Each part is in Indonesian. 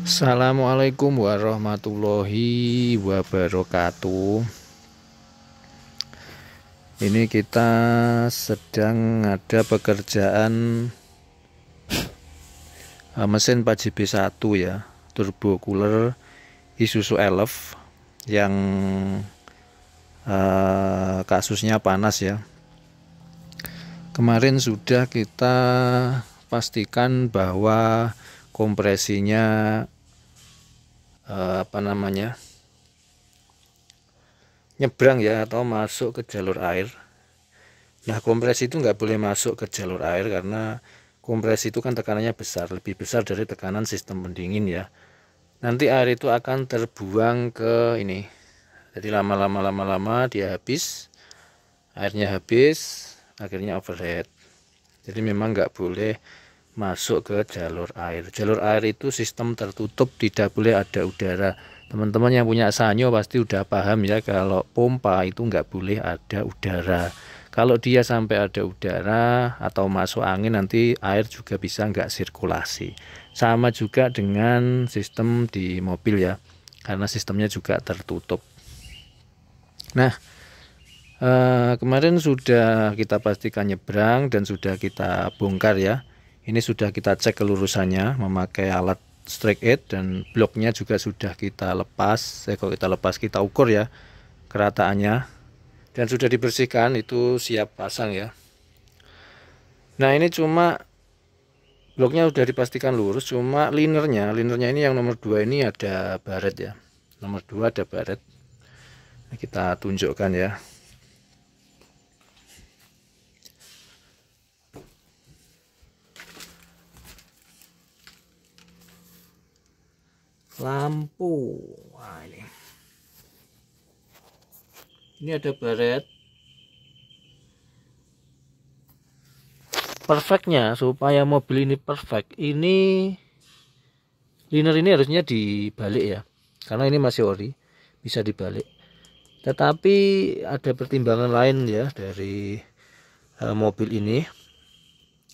Assalamualaikum warahmatullahi wabarakatuh. Ini kita sedang ada pekerjaan mesin 4JB1 ya, turbo cooler Isuzu Elf yang kasusnya panas ya. Kemarin sudah kita pastikan bahwa kompresinya nyebrang ya, atau masuk ke jalur air. Nah, kompresi itu nggak boleh masuk ke jalur air karena kompresi itu kan tekanannya besar, lebih besar dari tekanan sistem pendingin ya. Nanti air itu akan terbuang ke ini. Jadi lama-lama dia habis, airnya habis, akhirnya overhead. Jadi memang nggak boleh masuk ke jalur air. Jalur air itu sistem tertutup, tidak boleh ada udara. Teman-teman yang punya sanyo pasti udah paham ya, kalau pompa itu nggak boleh ada udara. Kalau dia sampai ada udara atau masuk angin, nanti air juga bisa nggak sirkulasi. Sama juga dengan sistem di mobil ya, karena sistemnya juga tertutup. Nah, kemarin sudah kita pastikan nyebrang dan sudah kita bongkar ya. Ini sudah kita cek kelurusannya memakai alat strike edge, dan bloknya juga sudah kita lepas. Kalau kita lepas, kita ukur ya kerataannya, dan sudah dibersihkan, itu siap pasang ya. Nah, ini cuma bloknya sudah dipastikan lurus, cuma linernya ini yang nomor 2 ini ada baret ya. Nomor 2 ada baret. Nah, kita tunjukkan ya. Lampu, nah ini ada baret. Perfectnya, supaya mobil ini perfect, ini liner ini harusnya dibalik ya, karena ini masih ori, bisa dibalik. Tetapi ada pertimbangan lain ya dari mobil ini.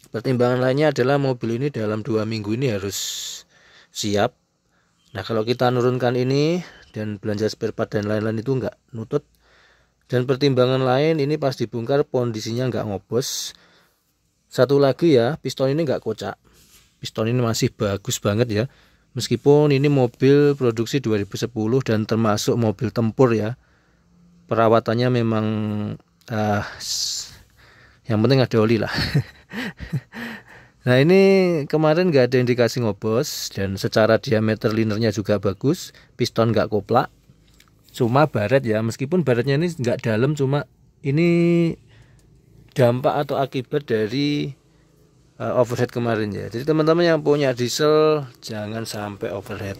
Pertimbangan lainnya adalah mobil ini dalam 2 minggu ini harus siap. Nah, kalau kita nurunkan ini dan belanja spare part dan lain-lain itu nggak nutut. Dan pertimbangan lain, ini pas dibongkar kondisinya nggak ngobos. Satu lagi ya, piston ini nggak kocak. Piston ini masih bagus banget ya. Meskipun ini mobil produksi 2010 dan termasuk mobil tempur ya. Perawatannya memang yang penting ada oli lah. Nah, ini kemarin nggak ada indikasi ngobos, dan secara diameter linernya juga bagus, piston nggak koplak, cuma baret ya. Meskipun baretnya ini nggak dalam, cuma ini dampak atau akibat dari overhead kemarin ya. Jadi teman-teman yang punya diesel jangan sampai overhead,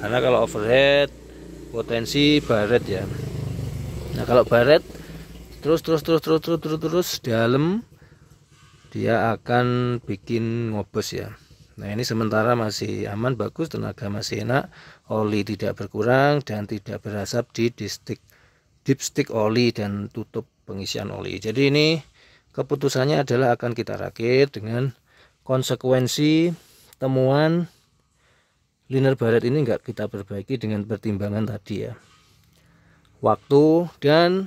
karena kalau overhead potensi baret ya. Nah, kalau baret terus dalam, dia akan bikin ngobos ya. Nah, ini sementara masih aman, bagus, tenaga masih enak, oli tidak berkurang dan tidak berasap di dipstick oli dan tutup pengisian oli. Jadi ini keputusannya adalah akan kita rakit dengan konsekuensi temuan liner baret ini nggak kita perbaiki dengan pertimbangan tadi ya, waktu, dan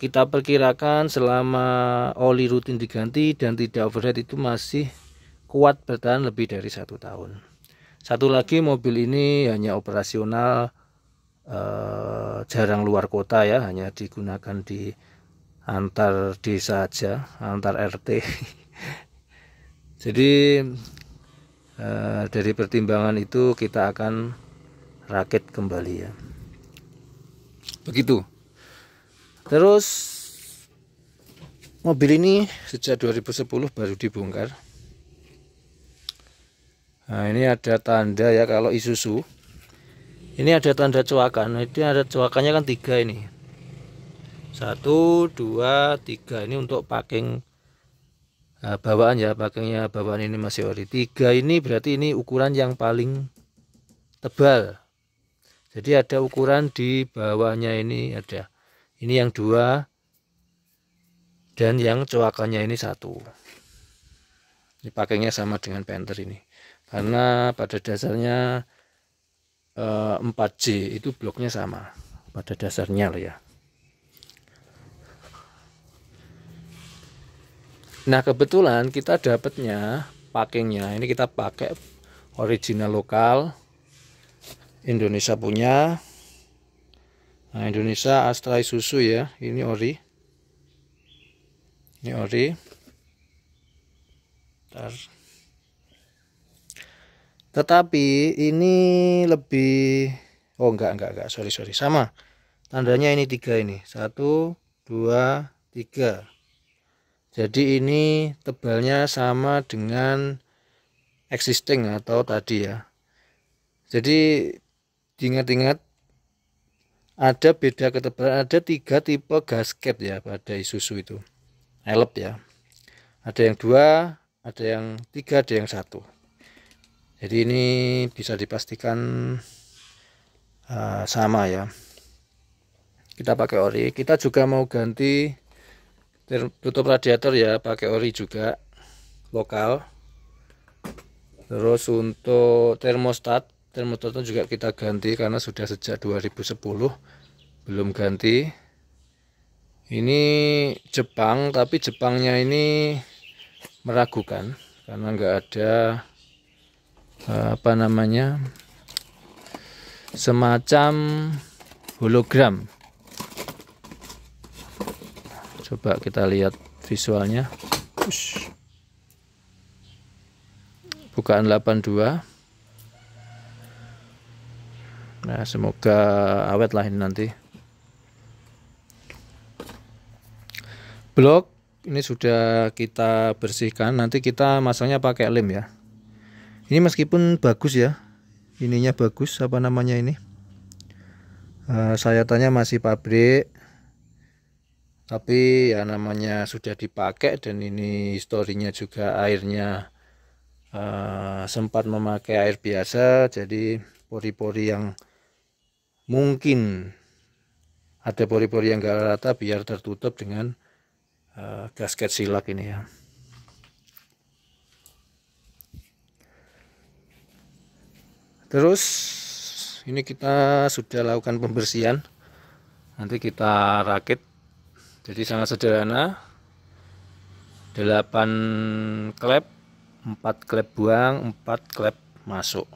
kita perkirakan selama oli rutin diganti dan tidak overhead itu masih kuat bertahan lebih dari 1 tahun. Satu lagi, mobil ini hanya operasional jarang luar kota ya, hanya digunakan di antar desa aja, antar RT. Jadi dari pertimbangan itu kita akan rakit kembali ya, begitu. Terus mobil ini sejak 2010 baru dibongkar. Nah, ini ada tanda ya, kalau Isuzu ini ada tanda coakan. Nah, itu ada coakannya kan 3 ini, 1, 2, 3. Ini untuk packing bawaan ya, packingnya bawaan ini masih ori. 3 ini berarti ini ukuran yang paling tebal. Jadi ada ukuran di bawahnya, ini ada. Ini yang 2 dan yang coakannya ini 1. Ini pakainya sama dengan Panther ini. karena pada dasarnya 4J itu bloknya sama pada dasarnya loh ya. Nah kebetulan kita dapatnya packingnya ini, kita pakai original lokal Indonesia punya. Nah Indonesia Astra Isuzu ya, ini ori. Ini ori. Tetapi ini lebih, oh enggak, sorry, sama. Tandanya ini 3 ini, 1, 2, 3. Jadi ini tebalnya sama dengan existing atau tadi ya. Jadi diingat-ingat, ada beda ketebalan, ada 3 tipe gasket ya pada Isuzu itu. Elep ya. Ada yang 2, ada yang 3, ada yang 1. Jadi ini bisa dipastikan sama ya. Kita pakai ori. Kita juga mau ganti tutup radiator ya, pakai ori juga lokal. Terus untuk termostatnya juga kita ganti karena sudah sejak 2010 belum ganti. Ini Jepang, tapi Jepangnya ini meragukan karena nggak ada semacam hologram. Coba kita lihat visualnya. Bukaan 82. Nah semoga awet lah ini nanti. Blok ini sudah kita bersihkan, nanti kita masangnya pakai lem ya. Ini meskipun bagus ya, ininya bagus, ini sayatannya masih pabrik, tapi ya namanya sudah dipakai dan ini historinya juga airnya sempat memakai air biasa, jadi pori-pori yang mungkin ada pori-pori yang gak rata biar tertutup dengan gasket silak ini ya. Terus ini kita sudah lakukan pembersihan, nanti kita rakit. Jadi sangat sederhana, 8 klep, 4 klep buang, 4 klep masuk.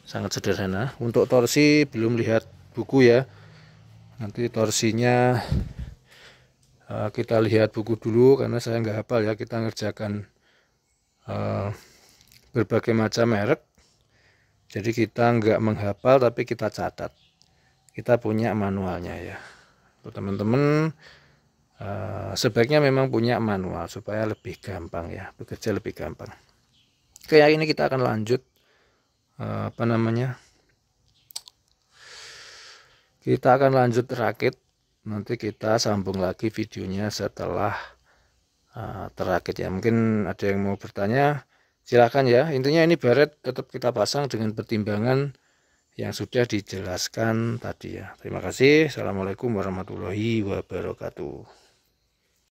Sangat sederhana. Untuk torsi belum lihat buku ya, nanti torsinya kita lihat buku dulu karena saya nggak hafal ya. Kita ngerjakan berbagai macam merek, jadi kita nggak menghafal tapi kita catat. Kita punya manualnya ya. Untuk teman-teman sebaiknya memang punya manual supaya lebih gampang ya, bekerja lebih gampang. Kayak ini kita akan lanjut kita akan lanjut rakit. Nanti kita sambung lagi videonya setelah terakit ya. Mungkin ada yang mau bertanya, silakan ya. Intinya ini baret tetap kita pasang dengan pertimbangan yang sudah dijelaskan tadi ya. Terima kasih. Assalamualaikum warahmatullahi wabarakatuh.